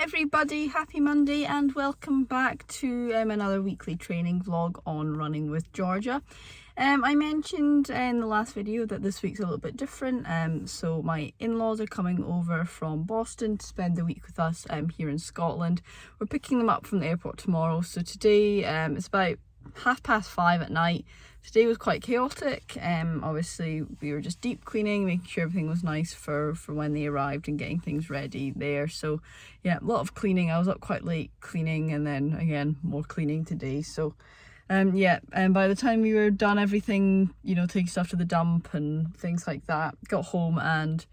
everybody, happy Monday and welcome back to another weekly training vlog on running with Georgia. I mentioned in the last video that this week's a little bit different, so my in-laws are coming over from Boston to spend the week with us here in Scotland. We're picking them up from the airport tomorrow, so today it's about 5:30 at night. Today was quite chaotic. Obviously we were just deep cleaning, making sure everything was nice for when they arrived and getting things ready there. So yeah, a lot of cleaning. I was up quite late cleaning, and then again more cleaning today. So yeah, and by the time we were done everything, you know, taking stuff to the dump and things like that, got home and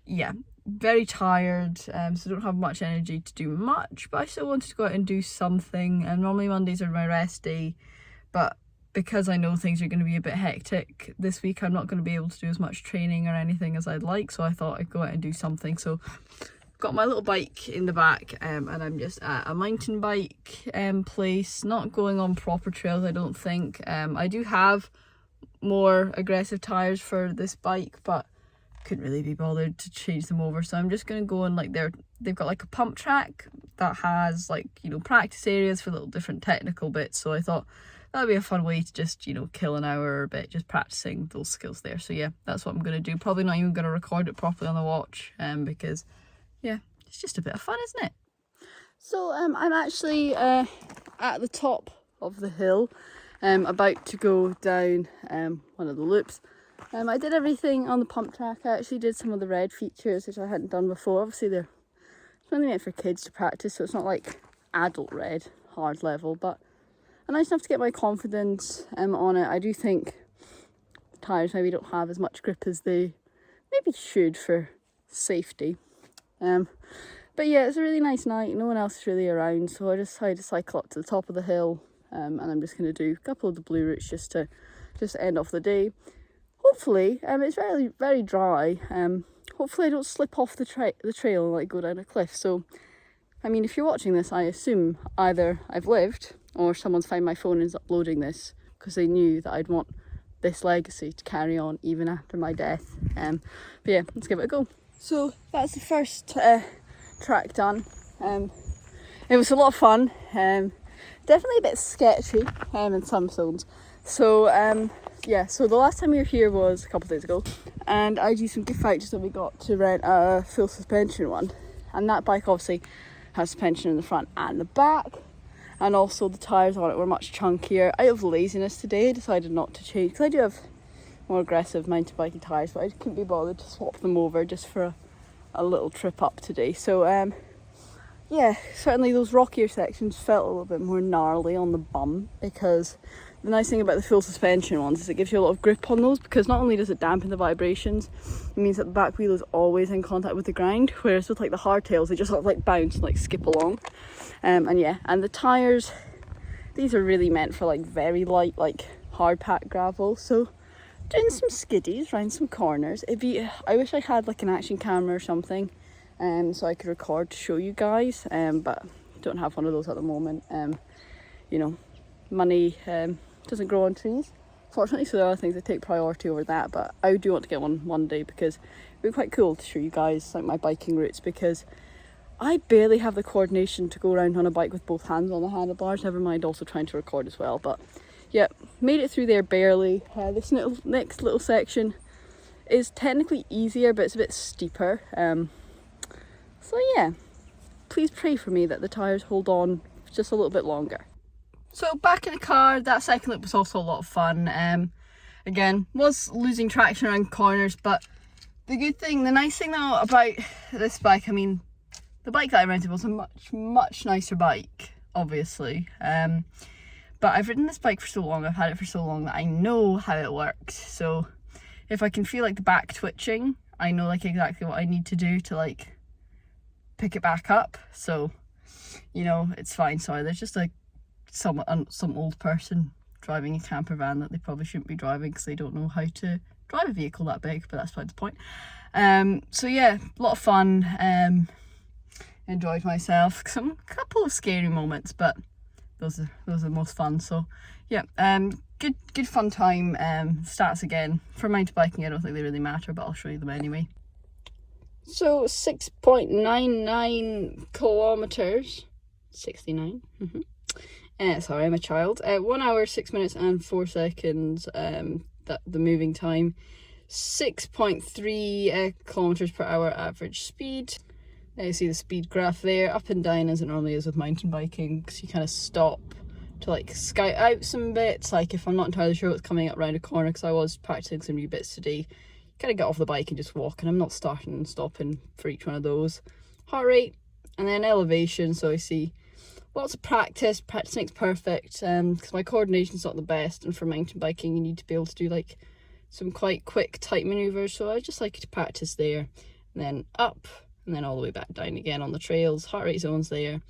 yeah, very tired, so don't have much energy to do much, but I still wanted to go out and do something. And normally Mondays are my rest day, but because I know things are going to be a bit hectic this week, I'm not going to be able to do as much training or anything as I'd like, so I thought I'd go out and do something. So got my little bike in the back, and I'm just at a mountain bike place, not going on proper trails, I don't think. I do have more aggressive tires for this bike, but couldn't really be bothered to change them over, so I'm just going to go on, like, they've got like a pump track that has, like, you know, practice areas for little different technical bits, so I thought that would be a fun way to just, you know, kill an hour or a bit just practicing those skills there. So yeah, that's what I'm going to do. Probably not even going to record it properly on the watch, because yeah, it's just a bit of fun, isn't it? So I'm actually at the top of the hill, about to go down one of the loops. I did everything on the pump track. I actually did some of the red features, which I hadn't done before. Obviously they're mainly meant for kids to practice, so it's not like adult red, hard level, but nice enough to get my confidence on it. I do think the tyres maybe don't have as much grip as they maybe should for safety. But yeah, it's a really nice night. No one else is really around, so I decided to cycle up to the top of the hill, and I'm just going to do a couple of the blue routes just to end off the day. Hopefully, it's very, very dry. Hopefully I don't slip off the trail and like go down a cliff. So, I mean, if you're watching this, I assume either I've lived or someone's found my phone and is uploading this because they knew that I'd want this legacy to carry on even after my death. But yeah, let's give it a go. So that's the first track done. It was a lot of fun. Definitely a bit sketchy in some zones. So yeah, so the last time we were here was a couple of days ago, and I used some gift vouchers that we got to rent a full suspension one, and that bike obviously has suspension in the front and the back, and also the tyres on it were much chunkier. Out of laziness today I decided not to change, because I do have more aggressive mountain biking tyres, but I couldn't be bothered to swap them over just for a little trip up today. So yeah, certainly those rockier sections felt a little bit more gnarly on the bum, because the nice thing about the full suspension ones is it gives you a lot of grip on those, because not only does it dampen the vibrations, it means that the back wheel is always in contact with the ground, whereas with like the hardtails they just sort of like bounce and like skip along. And yeah, and the tyres, these are really meant for like very light, like hard packed gravel. So doing some skiddies around some corners. I wish I had like an action camera or something, so I could record to show you guys, but don't have one of those at the moment. You know, money doesn't grow on trees, fortunately, so there are things that take priority over that, but I do want to get one day, because it would be quite cool to show you guys like my biking routes, because I barely have the coordination to go around on a bike with both hands on the handlebars, never mind also trying to record as well. But yeah, made it through there barely. This next little section is technically easier, but it's a bit steeper, so yeah, please pray for me that the tyres hold on just a little bit longer. So back in the car, that second loop was also a lot of fun. Again, was losing traction around corners, but the nice thing though about this bike, I mean, the bike that I rented was a much nicer bike, obviously. But I've ridden this bike for so long, I've had it for so long, that I know how it works. So if I can feel like the back twitching, I know like exactly what I need to do to like pick it back up. So, you know, it's fine. Sorry, there's just like some old person driving a camper van that they probably shouldn't be driving because they don't know how to drive a vehicle that big, but that's beside the point. So yeah, a lot of fun. Enjoyed myself. Some couple of scary moments, but those are the most fun. So yeah, good fun time. Stats again for mountain biking, I don't think they really matter, but I'll show you them anyway. So 6.99 kilometers, 69. Sorry, I'm a child. 1 hour, 6 minutes and 4 seconds. That the moving time. 6.3 kilometers per hour average speed. Now you see the speed graph there, up and down as it normally is with mountain biking, because you kind of stop to like scout out some bits, like if I'm not entirely sure what's coming up around a corner, because I was practicing some new bits today. Kind of get off the bike and just walk, and I'm not starting and stopping for each one of those. Heart rate, and then elevation. So I see lots of practice. Practice makes perfect, because my coordination's not the best, and for mountain biking you need to be able to do like some quite quick tight maneuvers, so I just like to practice there, and then up and then all the way back down again on the trails. Heart rate zones there,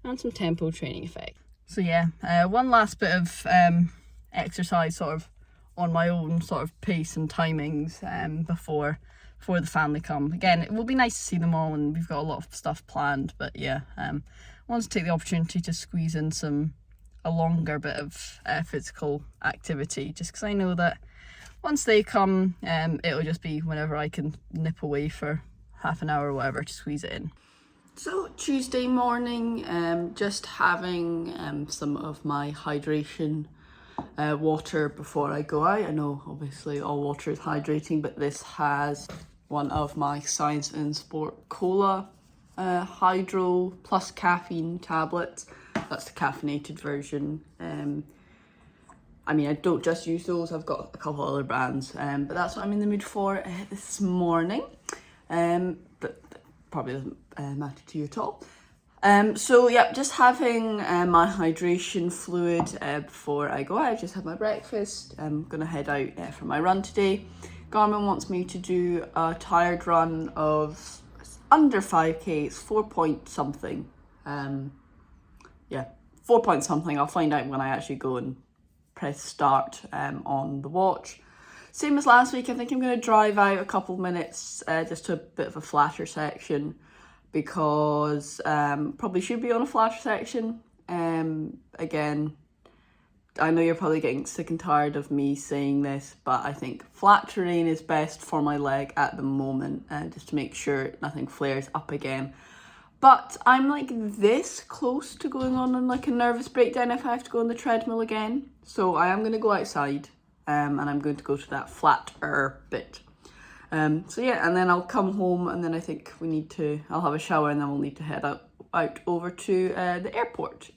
and some tempo training effect. So yeah, one last bit of exercise sort of on my own sort of pace and timings before the family come. Again, it will be nice to see them all, and we've got a lot of stuff planned, but yeah, I want to take the opportunity to squeeze in a longer bit of physical activity, just because I know that once they come, it'll just be whenever I can nip away for half an hour or whatever to squeeze it in. So Tuesday morning, just having some of my hydration water before I go out. I know obviously all water is hydrating, but this has one of my Science and Sport Cola Hydro plus caffeine tablets. That's the caffeinated version. I mean, I don't just use those, I've got a couple other brands, but that's what I'm in the mood for this morning. But probably doesn't matter to you at all. So yeah, just having my hydration fluid before I go out. I've just had my breakfast. I'm gonna head out for my run today. Garmin wants me to do a tired run of under 5k. It's 4 point something. Yeah, 4 point something. I'll find out when I actually go and press start on the watch. Same as last week, I think I'm going to drive out a couple of minutes just to a bit of a flatter section, because probably should be on a flatter section. Again, I know you're probably getting sick and tired of me saying this, but I think flat terrain is best for my leg at the moment, just to make sure nothing flares up again. But I'm like this close to going on like a nervous breakdown if I have to go on the treadmill again. So I am going to go outside. And I'm going to go to that flatter bit. So yeah, and then I'll come home, and then I think I'll have a shower, and then we'll need to head out over to the airport.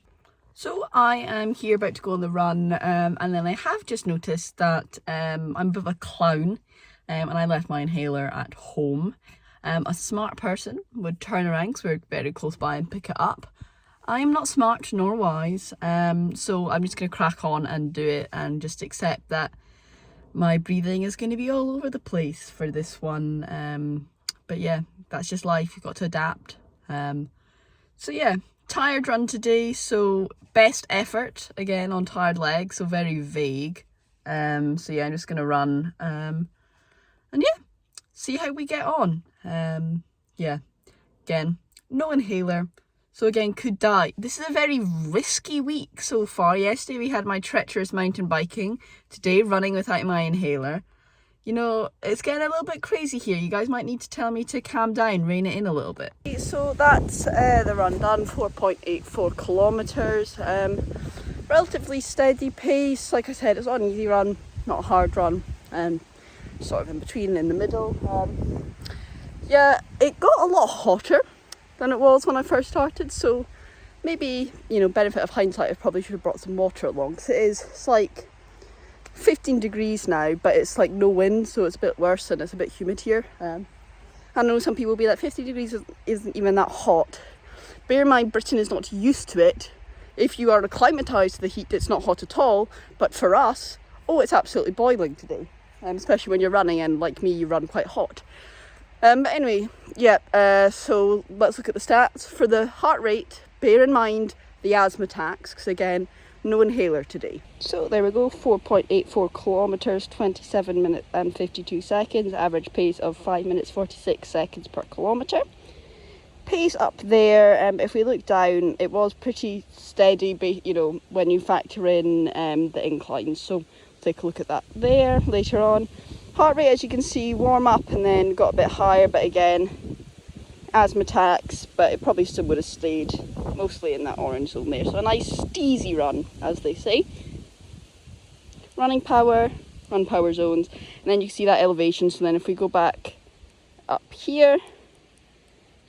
So I am here about to go on the run, and then I have just noticed that I'm a bit of a clown, and I left my inhaler at home. A smart person would turn around, because we're very close by, and pick it up. I am not smart nor wise, so I'm just going to crack on and do it, and just accept that my breathing is going to be all over the place for this one. But yeah, that's just life. You've got to adapt. So yeah, tired run today, so best effort again on tired legs, so very vague. So yeah, I'm just going to run, and yeah, see how we get on. Yeah, again, no inhaler. So again, could die. This is a very risky week so far. Yesterday we had my treacherous mountain biking. Today running without my inhaler. You know, it's getting a little bit crazy here. You guys might need to tell me to calm down, rein it in a little bit. So that's the run done, 4.84 kilometres. Relatively steady pace. Like I said, it's not an easy run, not a hard run. Sort of in between, in the middle. Yeah, it got a lot hotter than it was when I first started, so maybe, you know, benefit of hindsight, I probably should have brought some water along, because it's like 15 degrees now, but it's like no wind, so it's a bit worse, and it's a bit humid here. I know some people will be like, 50 degrees isn't even that hot. Bear in mind, Britain is not used to it. If you are acclimatised to the heat, it's not hot at all, but for us, oh, it's absolutely boiling today, especially when you're running, and like me, you run quite hot. But anyway, yeah, so let's look at the stats. For the heart rate, bear in mind the asthma attacks, because again, no inhaler today. So there we go, 4.84 kilometres, 27 minutes and 52 seconds, average pace of 5 minutes 46 seconds per kilometre. Pace up there, if we look down, it was pretty steady, you know, when you factor in the inclines. So take a look at that there later on. Heart rate, as you can see, warm up and then got a bit higher, but again, asthma attacks, but it probably still would have stayed mostly in that orange zone there. So a nice steezy run, as they say. Running power, run power zones, and then you can see that elevation. So then if we go back up here,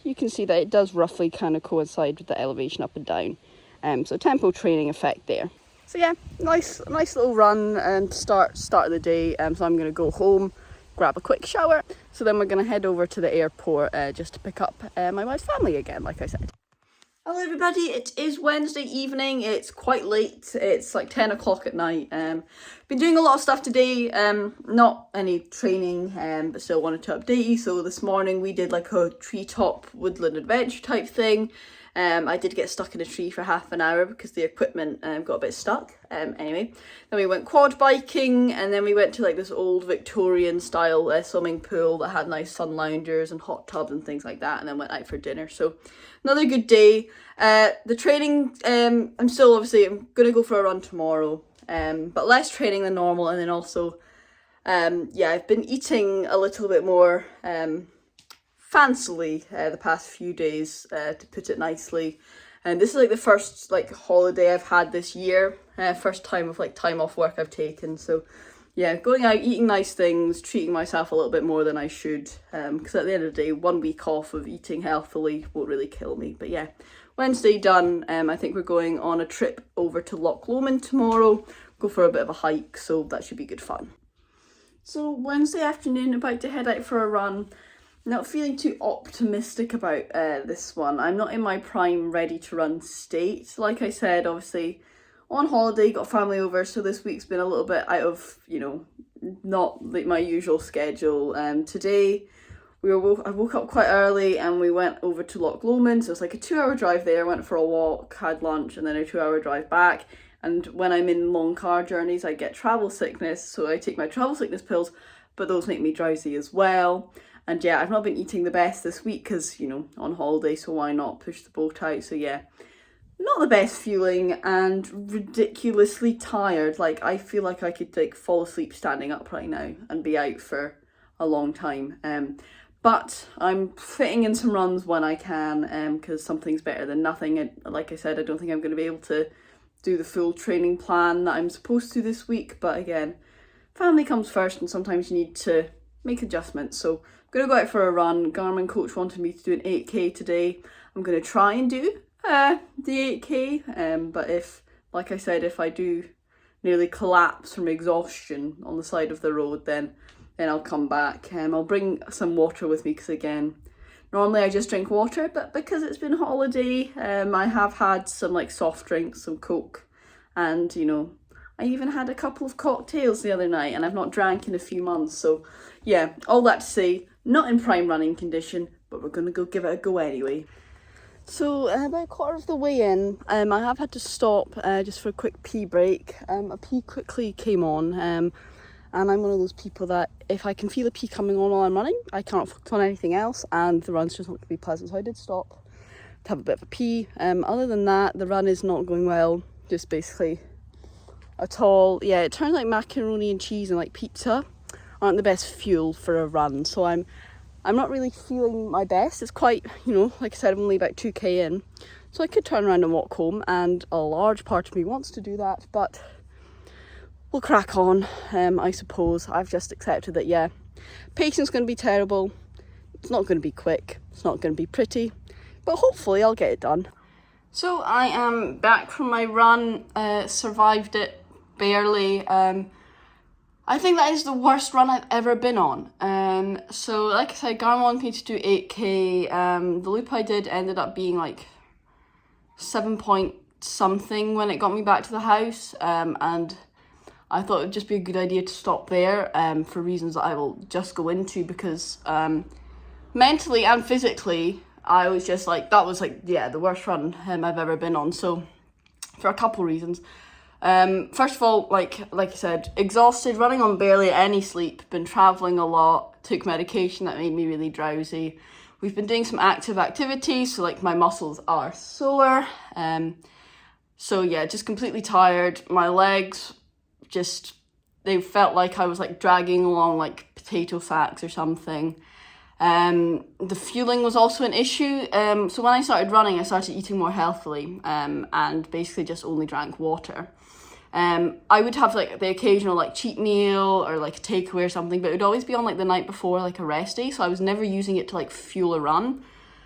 you can see that it does roughly kind of coincide with the elevation up and down. So tempo training effect there. So yeah, nice little run and start of the day. So I'm going to go home, grab a quick shower. So then we're going to head over to the airport just to pick up my wife's family again, like I said. Hello everybody, it is Wednesday evening. It's quite late. It's like 10 o'clock at night. Been doing a lot of stuff today. Not any training, but still wanted to update you. So this morning we did like a treetop woodland adventure type thing. I did get stuck in a tree for half an hour because the equipment got a bit stuck. Anyway, then we went quad biking, and then we went to like this old Victorian style swimming pool that had nice sun loungers and hot tubs and things like that, and then went out for dinner. So another good day. The training, I'm going to go for a run tomorrow, but less training than normal. And then also, yeah, I've been eating a little bit more fancily the past few days, to put it nicely. And this is like the first like holiday I've had this year, first time of like time off work I've taken. So yeah, going out, eating nice things, treating myself a little bit more than I should, because at the end of the day, 1 week off of eating healthily won't really kill me. But yeah, Wednesday done. I think we're going on a trip over to Loch Lomond tomorrow, go for a bit of a hike, so that should be good fun. So Wednesday afternoon, about to head out for a run. Not feeling too optimistic about this one. I'm not in my prime ready to run state. Like I said, obviously on holiday, got family over, so this week's been a little bit out of, you know, not like my usual schedule. Today I woke up quite early and we went over to Loch Lomond, so it's like a 2-hour drive there. Went for a walk, had lunch, and then a 2-hour drive back. And when I'm in long car journeys, I get travel sickness, so I take my travel sickness pills, but those make me drowsy as well. And yeah, I've not been eating the best this week because, you know, on holiday, so why not push the boat out? So yeah, not the best feeling and ridiculously tired. Like, I feel like I could like fall asleep standing up right now and be out for a long time. But I'm fitting in some runs when I can, because something's better than nothing. And like I said, I don't think I'm going to be able to do the full training plan that I'm supposed to this week. But again, family comes first, and sometimes you need to make adjustments. So I'm going to go out for a run. Garmin coach wanted me to do an 8k today. I'm going to try and do the 8k, but if, like I said, if I do nearly collapse from exhaustion on the side of the road, then I'll come back. I'll bring some water with me because, again, normally I just drink water, but because it's been holiday, I have had some like soft drinks, some Coke, and you know, I even had a couple of cocktails the other night, and I've not drank in a few months. So yeah, all that to say, not in prime running condition, but we're going to go give it a go anyway. So about a quarter of the way in, I have had to stop just for a quick pee break. A pee quickly came on, and I'm one of those people that if I can feel a pee coming on while I'm running, I can't focus on anything else, and the run's just not going to be pleasant. So I did stop to have a bit of a pee. Other than that, the run is not going well, just basically at all. Yeah, it turns like macaroni and cheese and like pizza aren't the best fuel for a run, so I'm not really feeling my best. It's quite, you know, like I said, I'm only about 2k in, so I could turn around and walk home, and a large part of me wants to do that, but we'll crack on. I suppose I've just accepted that, yeah, pacing's going to be terrible. It's not going to be quick, it's not going to be pretty, but hopefully I'll get it done. So I am back from my run, survived it barely. I think that is the worst run I've ever been on. So like I said, Garmin wanted me to do 8k. The loop I did ended up being like 7 point something when it got me back to the house. And I thought it would just be a good idea to stop there, for reasons that I will just go into, because mentally and physically, I was just like, that was like, yeah, the worst run I've ever been on. So for a couple reasons. First of all, like I said, exhausted, running on barely any sleep, been traveling a lot, took medication that made me really drowsy. We've been doing some active activities, so like my muscles are sore. So yeah, just completely tired. My legs just, they felt like I was like dragging along like potato sacks or something. The fueling was also an issue. So when I started running, I started eating more healthily, and basically just only drank water. I would have like the occasional like cheat meal or like a takeaway or something, but it would always be on like the night before, like a rest day. So I was never using it to like fuel a run.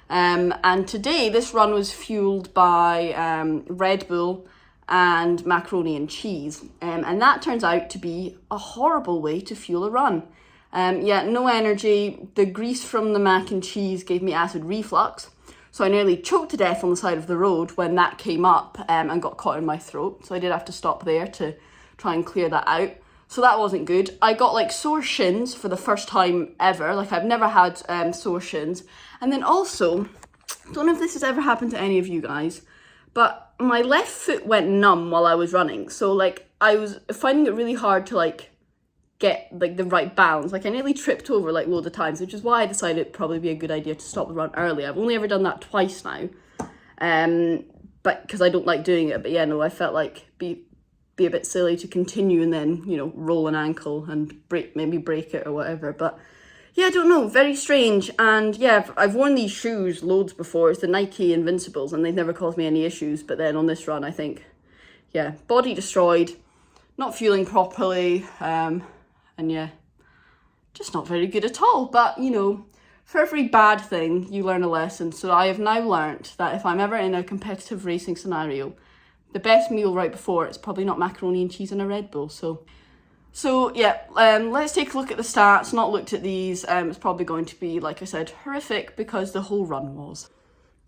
And today this run was fueled by Red Bull and macaroni and cheese. And that turns out to be a horrible way to fuel a run. Yeah, no energy. The grease from the mac and cheese gave me acid reflux. So I nearly choked to death on the side of the road when that came up and got caught in my throat. So I did have to stop there to try and clear that out. So that wasn't good. I got like sore shins for the first time ever. Like I've never had sore shins. And then also, don't know if this has ever happened to any of you guys, but my left foot went numb while I was running. So like I was finding it really hard to like get like the right balance. Like I nearly tripped over like loads of times, which is why I decided it'd probably be a good idea to stop the run early. I've only ever done that twice now, but because I don't like doing it. But yeah, no, I felt like be a bit silly to continue and then, you know, roll an ankle and maybe break it or whatever. But yeah, I don't know, very strange. And yeah, I've worn these shoes loads before. It's the Nike Invincibles and they've never caused me any issues. But then on this run, I think, yeah, body destroyed, not fueling properly, and yeah, just not very good at all. But, you know, for every bad thing, you learn a lesson. So I have now learnt that if I'm ever in a competitive racing scenario, the best meal right before it's probably not macaroni and cheese and a Red Bull. So yeah, let's take a look at the stats. Not looked at these. It's probably going to be, like I said, horrific because the whole run was.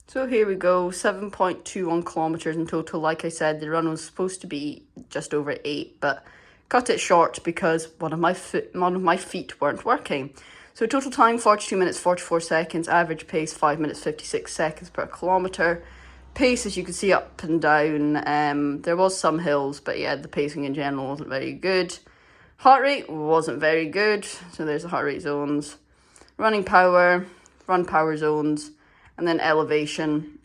So here we go, 7.21 kilometres in total. Like I said, the run was supposed to be just over 8, but cut it short because one of my feet weren't working. So total time, 42 minutes, 44 seconds. Average pace, 5 minutes, 56 seconds per kilometre. Pace, as you can see, up and down. There was some hills, but yeah, the pacing in general wasn't very good. Heart rate wasn't very good. So there's the heart rate zones. Running power, run power zones, and then elevation.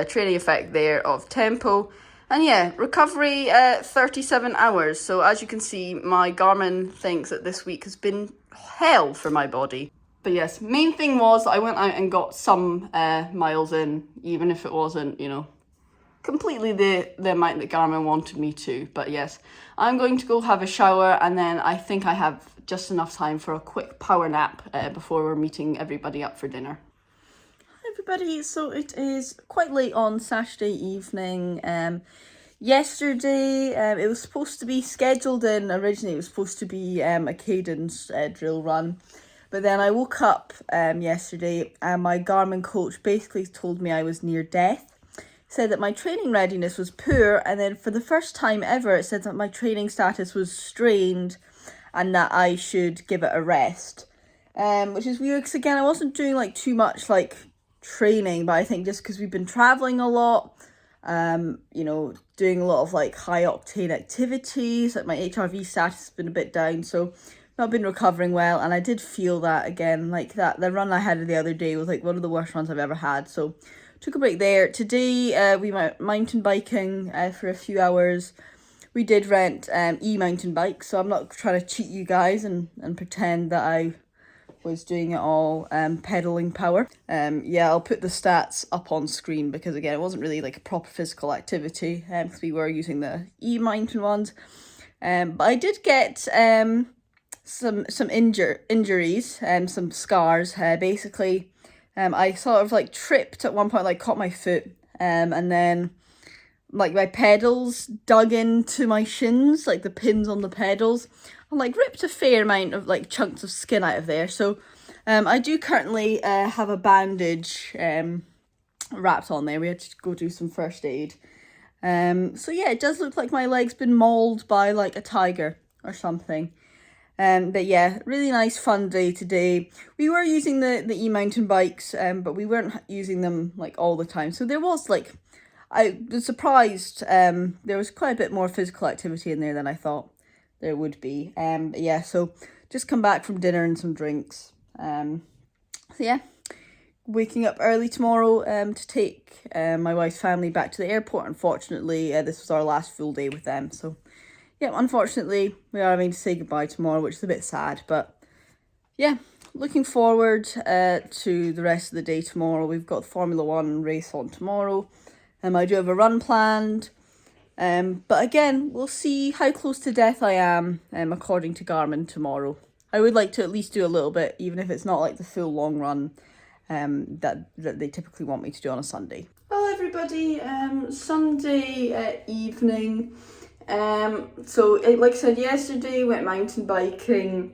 Training effect there of tempo. And yeah, recovery 37 hours. So as you can see, my Garmin thinks that this week has been hell for my body. But yes, main thing was I went out and got some miles in, even if it wasn't, you know, completely the amount that Garmin wanted me to. But yes, I'm going to go have a shower and then I think I have just enough time for a quick power nap before we're meeting everybody up for dinner. Hi everybody, so it is quite late on Saturday evening. Yesterday, it was supposed to be scheduled in, originally it was supposed to be a cadence drill run. But then I woke up yesterday and my Garmin coach basically told me I was near death. Said that my training readiness was poor, and then for the first time ever it said that my training status was strained and that I should give it a rest. Which is weird because again I wasn't doing like too much like training, but I think just because we've been traveling a lot, you know, doing a lot of like high octane activities, like my HRV status has been a bit down, so not been recovering well. And I did feel that again, like that the run I had the other day was like one of the worst runs I've ever had, so took a break there. Today we went mountain biking for a few hours. We did rent e-mountain bikes, so I'm not trying to cheat you guys and pretend that I was doing it all pedaling power. Yeah, I'll put the stats up on screen because again it wasn't really like a proper physical activity because we were using the e-mountain ones. But I did get some injuries and some scars. Basically I sort of like tripped at one point, like caught my foot, and then like my pedals dug into my shins, like the pins on the pedals, and like ripped a fair amount of like chunks of skin out of there. So I do currently have a bandage wrapped on there. We had to go do some first aid. So yeah, it does look like my leg's been mauled by like a tiger or something. But yeah, really nice fun day today. We were using the e-mountain bikes, but we weren't using them like all the time. So there was like, I was surprised, there was quite a bit more physical activity in there than I thought there would be. But yeah, so just come back from dinner and some drinks. So yeah, waking up early tomorrow to take my wife's family back to the airport. Unfortunately, this was our last full day with them. So yeah, unfortunately, we are having to say goodbye tomorrow, which is a bit sad. But yeah, looking forward to the rest of the day tomorrow. We've got the Formula 1 race on tomorrow. I do have a run planned. But again, we'll see how close to death I am according to Garmin tomorrow. I would like to at least do a little bit, even if it's not like the full long run that they typically want me to do on a Sunday. Well, everybody, Sunday evening. So like I said yesterday, went mountain biking,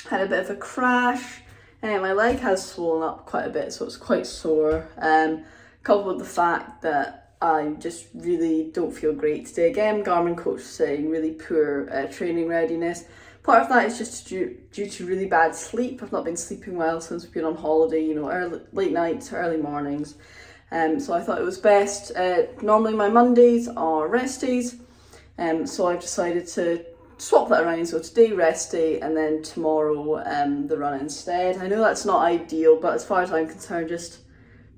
had a bit of a crash. My leg has swollen up quite a bit, so it's quite sore. Coupled with the fact that I just really don't feel great today. Again, Garmin coach was saying really poor training readiness. Part of that is just due to really bad sleep. I've not been sleeping well since we've been on holiday, you know, late nights, early mornings. So I thought it was best. Normally my Mondays are rest days, so I've decided to swap that around. So today rest day, and then tomorrow the run instead. I know that's not ideal, but as far as I'm concerned, just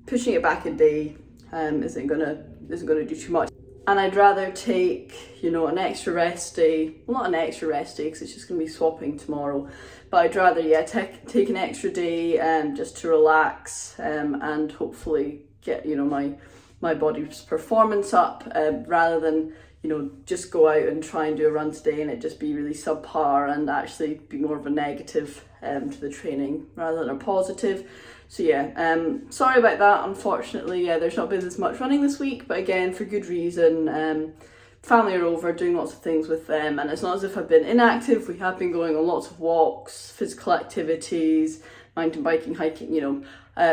pushing it back a day isn't gonna do too much. And I'd rather take, you know, an extra rest day. Well, not an extra rest day because it's just going to be swapping tomorrow. But I'd rather, yeah, take an extra day just to relax and hopefully get, you know, my body's performance up rather than, you know, just go out and try and do a run today and it just be really subpar and actually be more of a negative to the training rather than a positive. So yeah, sorry about that. Unfortunately, yeah, there's not been as much running this week, but again, for good reason. Family are over, doing lots of things with them, and it's not as if I've been inactive. We have been going on lots of walks, physical activities, mountain biking, hiking, you know,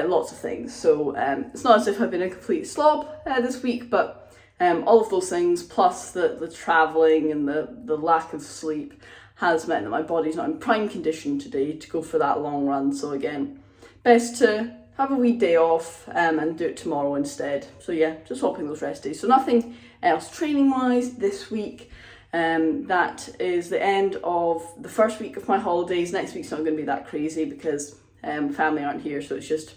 lots of things. So it's not as if I've been a complete slob this week, but all of those things, plus the travelling and the lack of sleep, has meant that my body's not in prime condition today to go for that long run. So again, best to have a wee day off and do it tomorrow instead. So yeah, just swapping those rest days. So nothing else training wise this week. That is the end of the first week of my holidays. Next week's not going to be that crazy because family aren't here, so it's just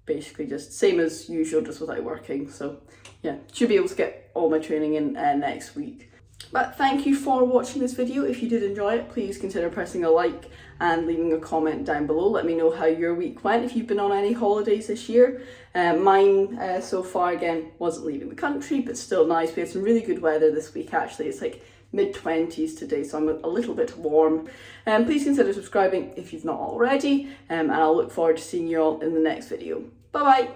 basically just same as usual, just without working. So yeah, should be able to get all my training in next week. But thank you for watching this video. If you did enjoy it, please consider pressing a like and leaving a comment down below. Let me know how your week went, if you've been on any holidays this year. Mine so far, again, wasn't leaving the country, but still nice. We had some really good weather this week, actually. It's like mid-20s today, so I'm a little bit warm. Please consider subscribing if you've not already, and I'll look forward to seeing you all in the next video. Bye-bye!